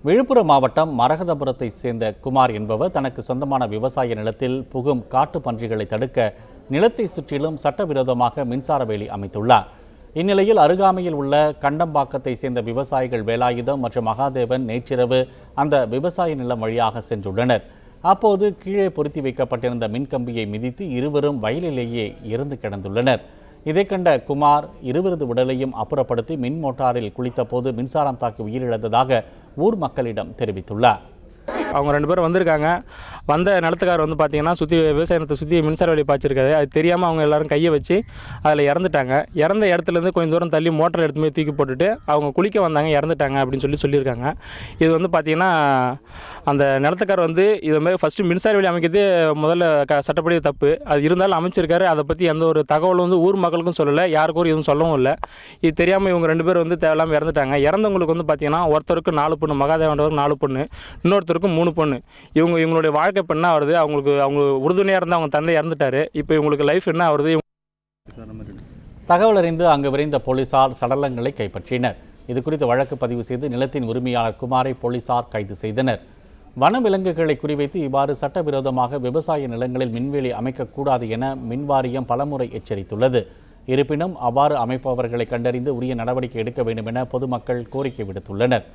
விழுப்புரம் மாவட்டம் மரகதபுரத்தை சேர்ந்த குமார் என்பவர் தனக்கு சொந்தமான விவசாய நிலத்தில் புகும் காட்டு பன்றிகளை தடுக்க நிலத்தை சுற்றிலும் சட்டவிரோதமாக மின்சார வேலி அமைத்துள்ளார். இந்நிலையில் அருகாமையில் உள்ள கண்டம்பாக்கத்தை சேர்ந்த விவசாயிகள் வேலாயுதம் மற்றும் மகாதேவன் நேற்றிரவு அந்த விவசாய நிலம் வழியாக சென்றுள்ளனர். அப்போது கீழே பொருத்தி வைக்கப்பட்டிருந்த மின்கம்பியை மிதித்து இருவரும் வயலிலேயே இறந்து கிடந்துள்ளனர். இதை கண்ட குமார் இருவரது உடலையும் அப்புறப்படுத்தி மின் மோட்டாரில் குளித்த போது மின்சாரம் தாக்கி உயிரிழந்ததாக ஊர் மக்களிடம் தெரிவித்துள்ளார். அவங்க 2 பேரும் வந்திருக்காங்க. வந்த நிலத்துக்காரர் பார்த்தீங்கன்னா சுற்றி விவசாயத்தை சுற்றி மின்சார வேலி பாய்ச்சிருக்காரு. அது தெரியாமல் அவங்க எல்லாரும் கையை வச்சு அதில் இறந்துட்டாங்க. இறந்த இடத்துலேருந்து கொஞ்சம் தூரம் தள்ளி மோட்டர் எடுத்து போய் தூக்கி போட்டுட்டு அவங்க குளிக்க வந்தாங்க, இறந்துட்டாங்க அப்படின்னு சொல்லியிருக்காங்க. இது பார்த்தீங்கன்னா அந்த நிலத்துக்காரர் இதுமாதிரி ஃபஸ்ட்டு மின்சார வேலி அமைக்கிறது முதல்ல சட்டப்படி தப்பு. அது இருந்தாலும் அமைச்சிருக்காரு. அதை பற்றி எந்த ஒரு தகவலும் ஊர் மக்களுக்கும் சொல்லலை, யாருக்கும் எதுவும் சொல்லவும் இல்லை. இது தெரியாமல் இவங்க 2 பேர் தேவையில்லாமல் இறந்துட்டாங்க. இறந்தவங்களுக்கு பார்த்தீங்கன்னா ஒருத்தருக்கு 4 பொண்ணு, மகாதேவன்றவருக்கு 4 பொண்ணு, இன்னொருத்தருக்கு 3 பொண்ணு. இவங்களுடைய வாழ்க்கை இப்போ என்ன வருது, அவங்க உறுதுணையாக இருந்தால் அவங்க தந்தை இறந்துட்டாரு. இப்போ இவங்களுக்கு லைஃப் என்ன வருது? தகவல் அறிந்து அங்கு விரைந்த போலீசார் சடலங்களை கைப்பற்றினர். இது குறித்து வழக்கு பதிவு செய்து நிலத்தின் உரிமையாளர் குமாரை போலீசார் கைது செய்தனர். வனவிலங்குகளை குறிவைத்து இவ்வாறு சட்டவிரோதமாக விவசாய நிலங்களில் மின்வேலி அமைக்கக்கூடாது என மின்வாரியம் பலமுறை எச்சரித்துள்ளது. இருப்பினும் அவ்வாறு அமைப்பவர்களை கண்டறிந்து உரிய நடவடிக்கை எடுக்க வேண்டும் என பொதுமக்கள் கோரிக்கை விடுத்துள்ளனர்.